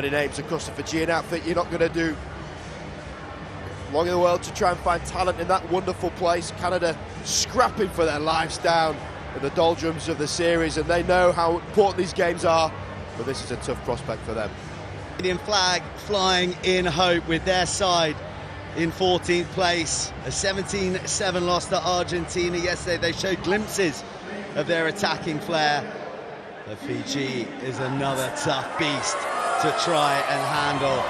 Many names across the Fijian outfit. You're not going to do long in the world to try and find talent in that wonderful place. Canada scrapping for their lives down in the doldrums of the series, and they know how important these games are, but this is a tough prospect for them. Canadian flag flying in hope with their side in 14th place. A 17-7 loss to Argentina yesterday. They showed glimpses of their attacking flair. But Fiji is another tough beast to try and handle.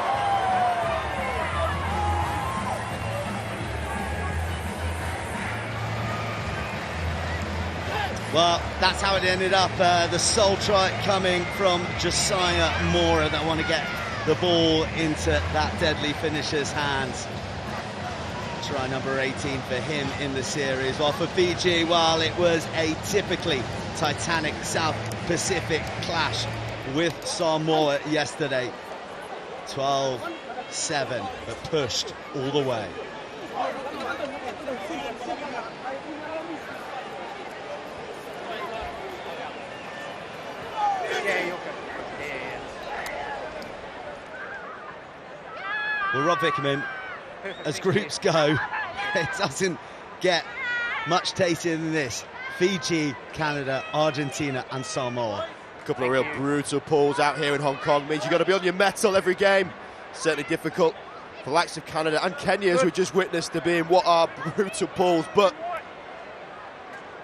Well, that's how it ended up. The sole try coming from Josiah Mora. That want to get the ball into that deadly finisher's hands. Try number 18 for him in the series. While for Fiji, well, it was a typically Titanic South Pacific clash with Samoa yesterday. 12-7, but pushed all the way. Well, Rob Vickerman, as groups go, it doesn't get much tastier than this. Fiji, Canada, Argentina and Samoa. A couple of real brutal pulls out here in Hong Kong. Means you've got to be on your mettle every game. Certainly difficult for the likes of Canada and Kenya, as we just witnessed, to be in what are brutal pulls. But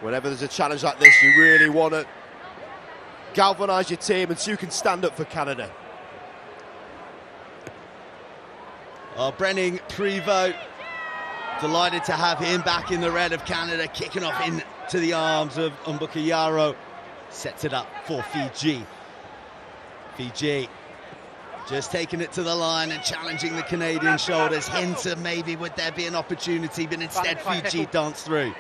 whenever there's a challenge like this, you really want to galvanise your team and so you can stand up for Canada. Brenning Prevost, delighted to have him back in the red of Canada, kicking off into the arms of Mbukayaro. Sets it up for Fiji. Fiji just taking it to the line and challenging the Canadian shoulders. Hints of maybe would there be an opportunity, but instead Fiji dance through.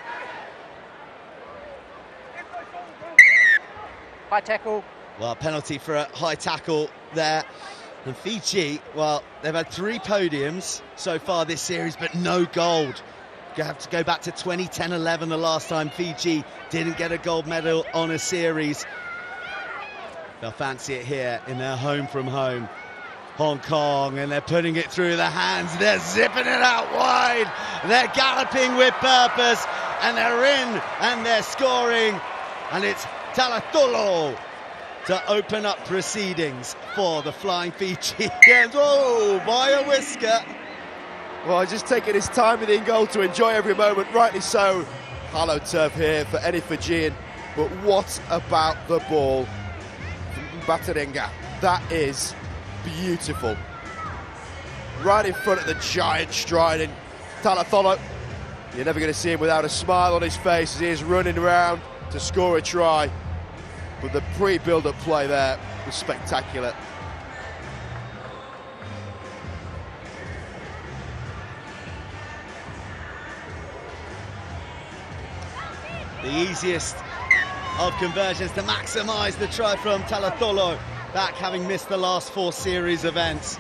High tackle. Well, penalty for a high tackle there. And Fiji, well, they've had 3 podiums so far this series, but no gold. You have to go back to 2010-11, the last time Fiji didn't get a gold medal on a series. They'll fancy it here in their home from home, Hong Kong, and they're putting it through the hands. They're zipping it out wide. They're galloping with purpose, and they're in, and they're scoring. And it's Talatolo to open up proceedings for the Flying Fijians. Oh, by a whisker. Well, he's just taking his time within goal to enjoy every moment, rightly so. Hallowed turf here for any Fijian, but what about the ball from Batarenga? That is beautiful. Right in front of the giant striding Talatolo. You're never going to see him without a smile on his face as he is running around to score a try. But the pre-build-up play there was spectacular. The easiest of conversions to maximise the try from Talatolo, back having missed the last 4 series events.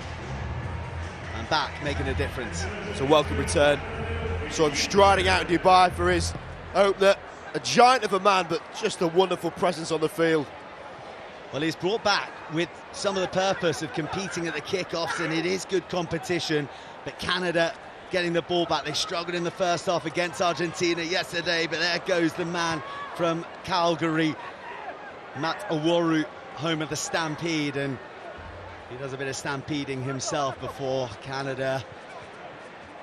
And back making a difference. It's a welcome return. Saw him striding out in Dubai for his opener. A giant of a man, but just a wonderful presence on the field. Well, he's brought back with some of the purpose of competing at the kickoffs, and it is good competition. But Canada getting the ball back. They struggled in the first half against Argentina yesterday, but there goes the man from Calgary, Matt Aworu, home of the Stampede, and he does a bit of stampeding himself before Canada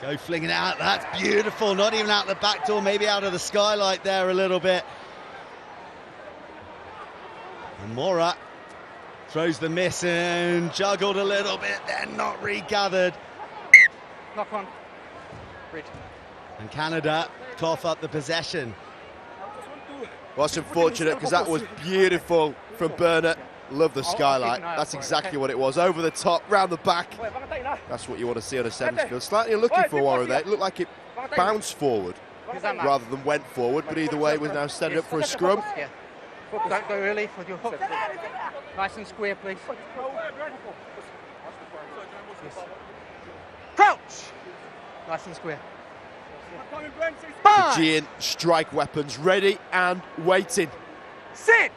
go flinging it out. That's beautiful, not even out the back door, maybe out of the skylight there a little bit. And Mora throws the miss and juggled a little bit, then not regathered. Knock on. Red. And Canada cough up the possession. Well, it's unfortunate because that was beautiful from Bernard. Love the skylight. That's exactly what it was. Over the top, round the back. That's what you want to see on a sevens field. Slightly unlucky for Warren there. It looked like it bounced forward rather than went forward, but either way, it was now set up for a scrum. Don't go early for your hook. Nice and square, please. Yes. Crouch! Nice and square. Fijian strike weapons ready and waiting. Sit!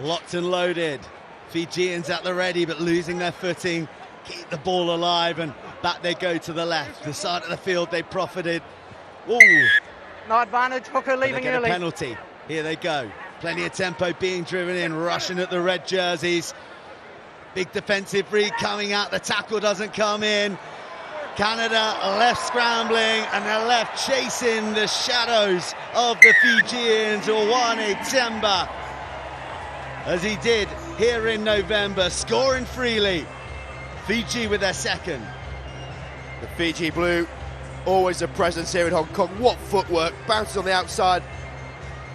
Locked and loaded. Fijians at the ready, but losing their footing. Keep the ball alive, and back they go to the left. The side of the field they profited. Ooh. No advantage, hooker leaving early. early. A penalty. Here they go. Plenty of tempo being driven in, rushing at the red jerseys. Big defensive read coming out. The tackle doesn't come in. Canada left scrambling, and they're left chasing the shadows of the Fijians. Owane Temba, as he did here in November, scoring freely. Fiji with their second. The Fiji Blue, always a presence here in Hong Kong. What footwork, bounces on the outside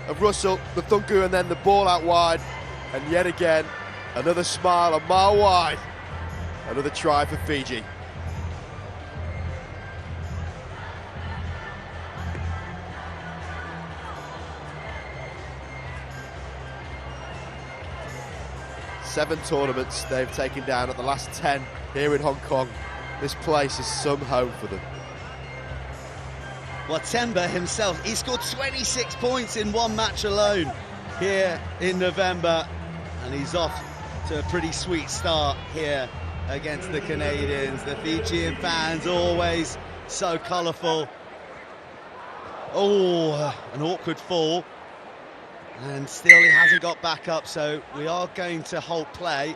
of Russell, the Thunku, and then the ball out wide. And yet again, another smile a mile wide. Another try for Fiji. Seven tournaments they've taken down at the last 10 here in Hong Kong. This place is some home for them. Well, Temba himself, he scored 26 points in one match alone here in November, and he's off to a pretty sweet start here against the Canadians. The Fijian fans always so colourful. Oh, an awkward fall. And still he hasn't got back up, so we are going to halt play.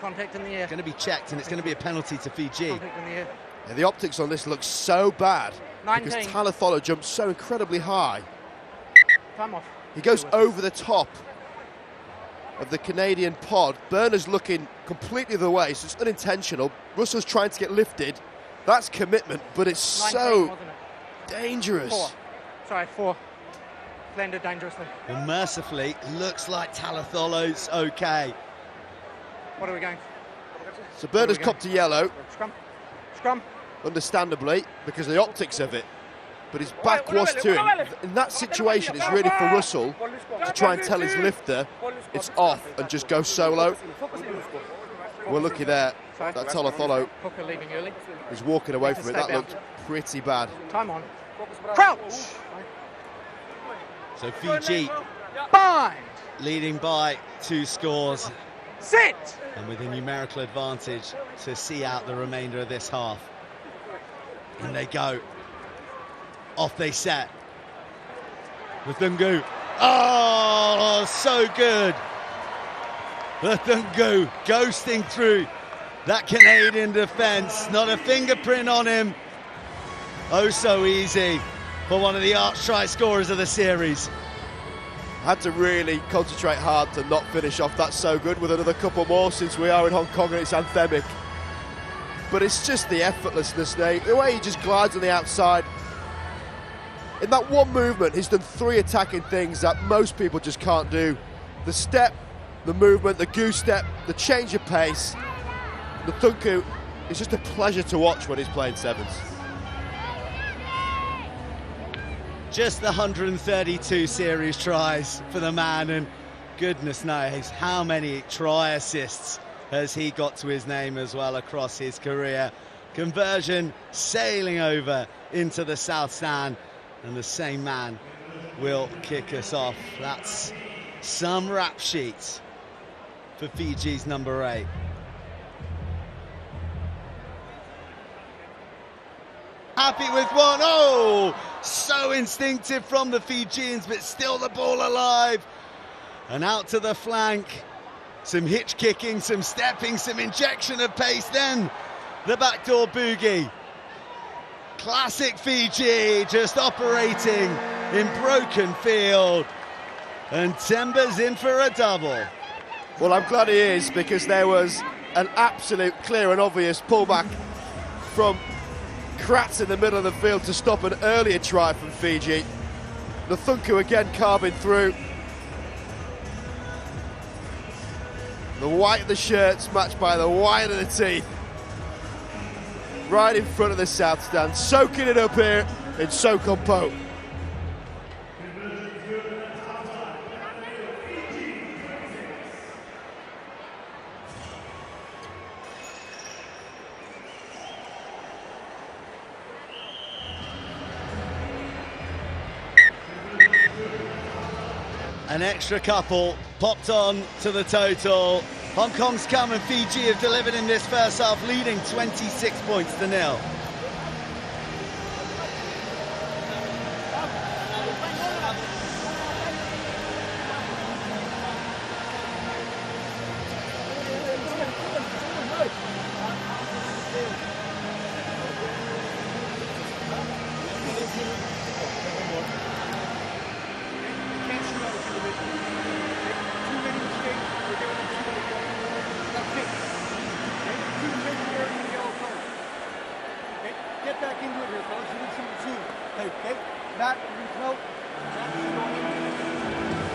Contact in the air. It's going to be checked, and it's going to be a penalty to Fiji. Contact in the air. Yeah, the optics on this look so bad 19. because Talathola jumps so incredibly high. Time off. He goes over the top of the Canadian pod. Burner's looking completely the way, so it's unintentional. Russell's trying to get lifted. That's commitment, but it's 19, so wasn't it? dangerous. 4. Landed dangerously. Well, mercifully, looks like Talatholo's okay. What are we going? So Burner's copped a yellow, Scrum. understandably, because of the optics of it. But his back was to him. In that situation, it's really for Russell to try and tell his lifter it's off and just go solo. We're lucky there that Talatholo Hooker leaving early. is walking away from it. That looked pretty bad. Time on. Crouch. So Fiji Bind. leading by 2 scores. Sit. And with a numerical advantage to see out the remainder of this half. And they go. Off they set. Thungu. Oh, so good. Thungu ghosting through that Canadian defence. Not a fingerprint on him. Oh, so easy for one of the arch try scorers of the series. Had to really concentrate hard to not finish off that so good with another couple more since we are in Hong Kong and it's anthemic. But it's just the effortlessness, the way he just glides on the outside. In that one movement, he's done 3 attacking things that most people just can't do. The step, the movement, the goose step, the change of pace. The Thunku is just a pleasure to watch when he's playing sevens. Just the 132 series tries for the man, and goodness knows how many try assists has he got to his name as well across his career. Conversion sailing over into the south stand, and the same man will kick us off. That's some rap sheets for Fiji's number 8. Happy with one. Oh, so instinctive from the Fijians, but still the ball alive. And out to the flank. Some hitch kicking, some stepping, some injection of pace. Then the backdoor boogie. Classic Fiji, just operating in broken field. And Temba's in for a double. Well, I'm glad he is, because there was an absolute clear and obvious pullback from Kratz in the middle of the field to stop an earlier try from Fiji. The Thunku again carving through. The white of the shirts matched by the white of the teeth. Right in front of the south stand, soaking it up here in Sokompo. An extra couple popped on to the total. Hong Kong's come and Fiji have delivered in this first half, leading 26 points to 0. Get back into it here, fellas. You need some routine. Hey, back, refill.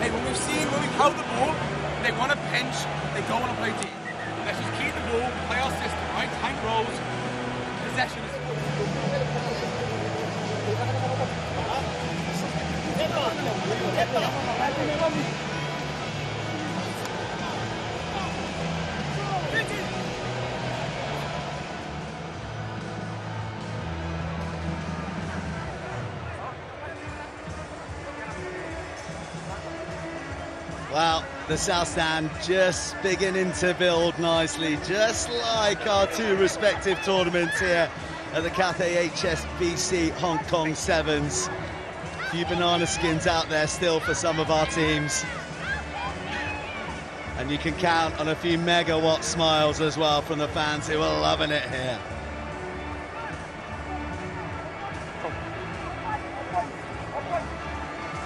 Hey, when we hold the ball, they want to pinch, they don't want to play deep. Let's just keep the ball, play our system, right? Tank rolls, possession is... Well, the South Stand just beginning to build nicely, just like our two respective tournaments here at the Cathay HSBC Hong Kong Sevens. A few banana skins out there still for some of our teams. And you can count on a few megawatt smiles as well from the fans who are loving it here.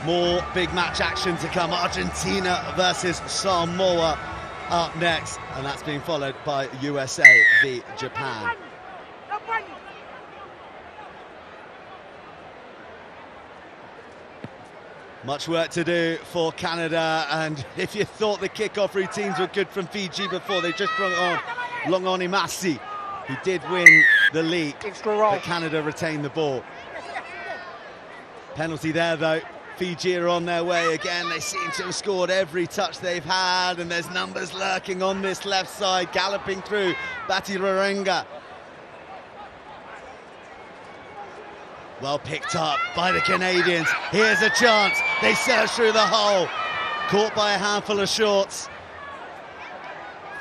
More big match action to come. Argentina versus Samoa up next, and that's being followed by USA v Japan. Much work to do for Canada, and if you thought the kickoff routines were good from Fiji before, they just brought on Longoni, who did win the lead, but Canada retained the ball. Penalty there though. Fiji are on their way again. They seem to have scored every touch they've had, and there's numbers lurking on this left side, galloping through. Batirarenga. Well picked up by the Canadians. Here's a chance. They surge through the hole. Caught by a handful of shorts.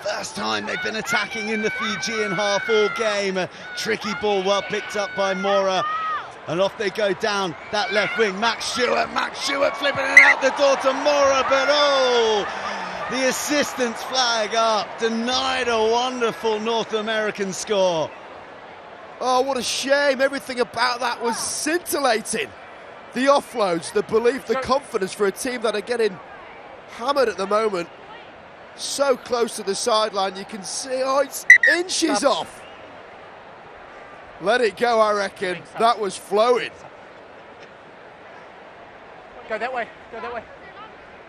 First time they've been attacking in the Fijian half all game. A tricky ball, well picked up by Mora. And off they go down that left wing. Max Stewart flipping it out the door to Mora, but oh, the assistance flag up, denied a wonderful North American score. Oh, what a shame. Everything about that was scintillating. The offloads, the belief, the confidence for a team that are getting hammered at the moment. So close to the sideline, you can see, oh, it's inches off. Let it go, I reckon. That was flowing. Go that way, go that way.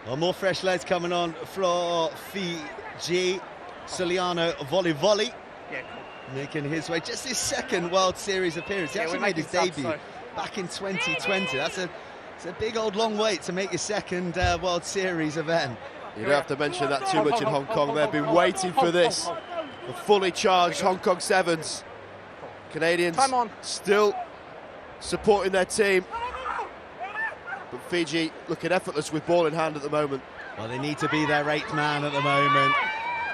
Well, more fresh legs coming on for Fiji. Suliano volley. Yeah, cool. Making his way, just his second World Series appearance. He actually made his debut back in 2020. It's a big old long wait to make your second World Series event. You don't have to mention that too much in Hong Kong. They've been waiting for this. The fully charged Hong Kong Sevens. Canadians still supporting their team, but Fiji looking effortless with ball in hand at the moment. Well, they need to be their 8th man at the moment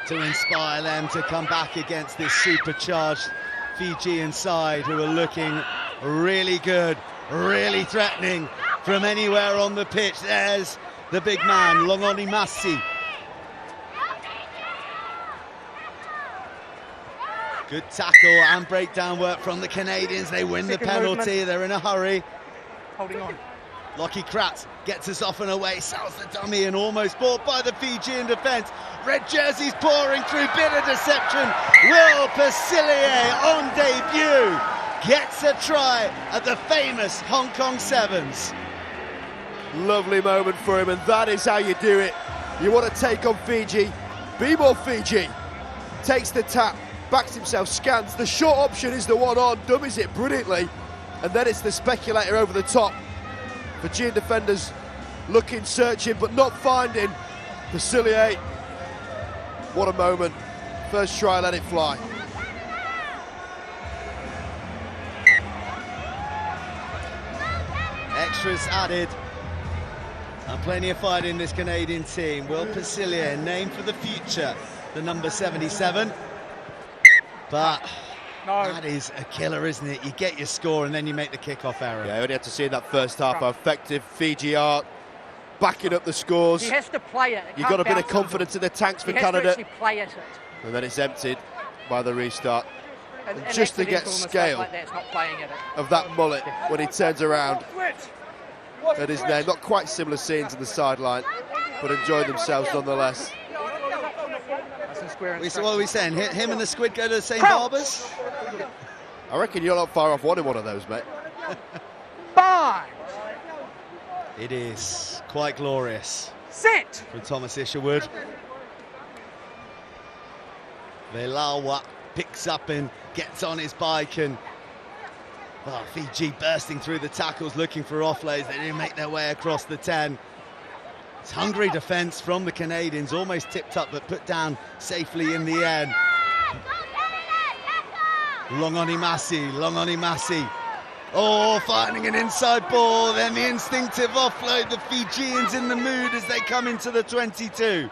to inspire them to come back against this supercharged Fijian side, who are looking really good, really threatening from anywhere on the pitch. There's the big man, Longoni Masi. Good tackle and breakdown work from the Canadians. They win the penalty. They're in a hurry. Holding on. Lockie Kratz gets us off and away, sells the dummy and almost bought by the Fijian defence. Red jerseys pouring through, bit of deception. Will Pasilier on debut gets a try at the famous Hong Kong Sevens. Lovely moment for him, and that is how you do it. You want to take on Fiji, be more Fiji. Takes the tap, backs himself, scans. The short option is the one on, dummies it brilliantly, and then it's the speculator over the top. Fijian defenders looking, searching, but not finding Pasilier. What a moment. First try, let it fly. Extras added. Plenty of fight in this Canadian team. Will Pasilier, named for the future, the number 77. But that is a killer, isn't it? You get your score and then you make the kickoff error. Yeah, you only had to see in that first half how effective Fiji are backing up the scores. He has to play it. You've got a bit of confidence in the tanks for Canada. He has to play it. And then it's emptied by the restart. And just to get scale like that, not playing it. of that mullet when he turns around at his name. Not quite similar scenes in the sideline, but enjoyed themselves nonetheless. What are we saying? Him and the squid go to the same barbers? I reckon you're not far off wanting one of those, mate. Bind. It is quite glorious. Set. From Thomas Isherwood. Velawa picks up and gets on his bike, and Fiji bursting through the tackles looking for offloads. They didn't make their way across the 10. It's hungry defence from the Canadians, almost tipped up but put down safely in the end. Long on Imasi. Oh, finding an inside ball, then the instinctive offload. The Fijians in the mood as they come into the 22.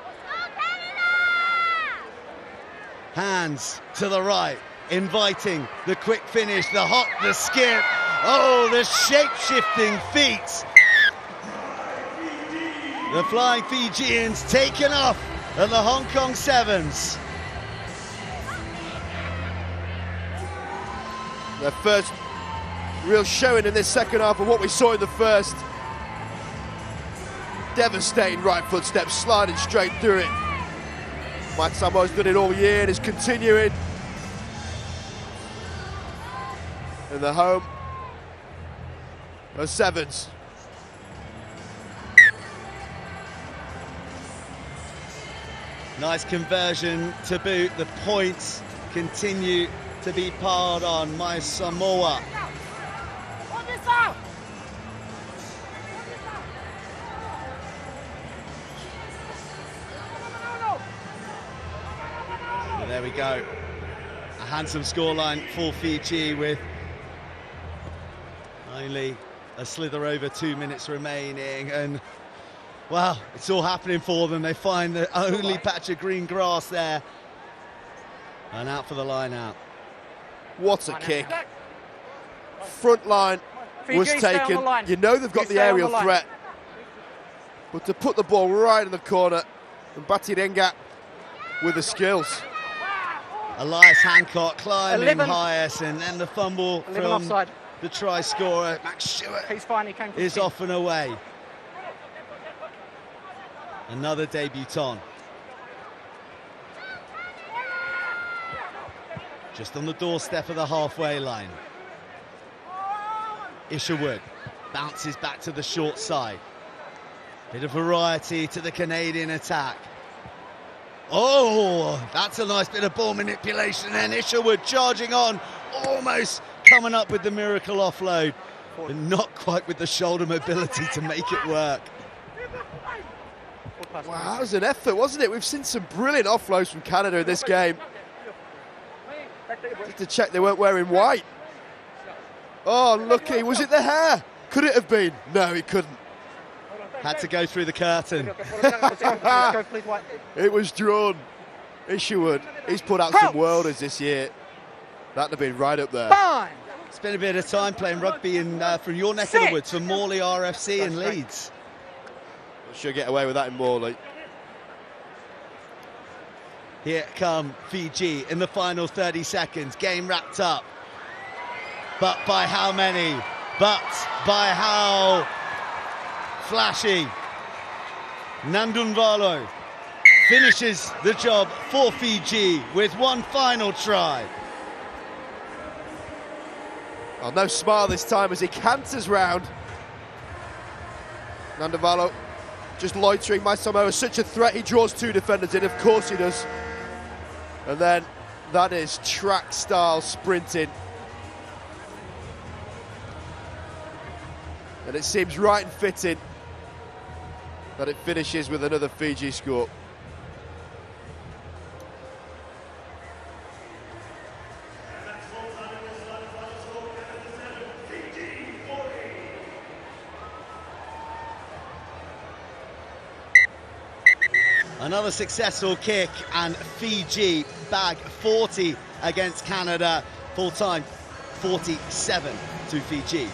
Hands to the right, inviting the quick finish, the hop, the skip. Oh, the shape-shifting feet. The Flying Fijians taken off at the Hong Kong Sevens. Their first real showing in this second half of what we saw in the first. Devastating right footstep, sliding straight through it. Mike Samoa's done it all year and is continuing. In the home of Sevens. Nice conversion to boot. The points continue to be piled on. My Samoa. And there we go. A handsome scoreline for Fiji with only a slither over 2 minutes remaining, and well, it's all happening for them. They find the only patch of green grass there. And out for the line out. What a kick. Front line was taken. You know they've got the aerial threat. But to put the ball right in the corner, and Batirenga with the skills. Elias Hancock climbing highest, and then the fumble from offside. The try scorer. Max Stewart He's fine, he came from is off and away. Another debutant. Just on the doorstep of the halfway line. Isherwood bounces back to the short side. Bit of variety to the Canadian attack. Oh, that's a nice bit of ball manipulation. And Isherwood charging on, almost coming up with the miracle offload, but not quite with the shoulder mobility to make it work. Wow, that was an effort, wasn't it? We've seen some brilliant offloads from Canada in this game. Just to check they weren't wearing white. Oh, lucky. Was it the hair? Could it have been? No, it couldn't. Had to go through the curtain. It was drawn. Isherwood, he's put out some worlders this year. That'd have been right up there. Spent a bit of time playing rugby in from your neck of the woods for Morley RFC in Leeds. Should get away with that in Morley. Here come Fiji in the final 30 seconds. Game wrapped up. But by how many? But by how flashy? Nandunvalo finishes the job for Fiji with one final try. Well, no smile this time as he canters round. Nandunvalo just loitering. My Samoa is such a threat. He draws two defenders in, of course he does. And then that is track style sprinting. And it seems right and fitting that it finishes with another Fiji score. Another successful kick, and Fiji bag 40 against Canada. Full time 47 to Fiji.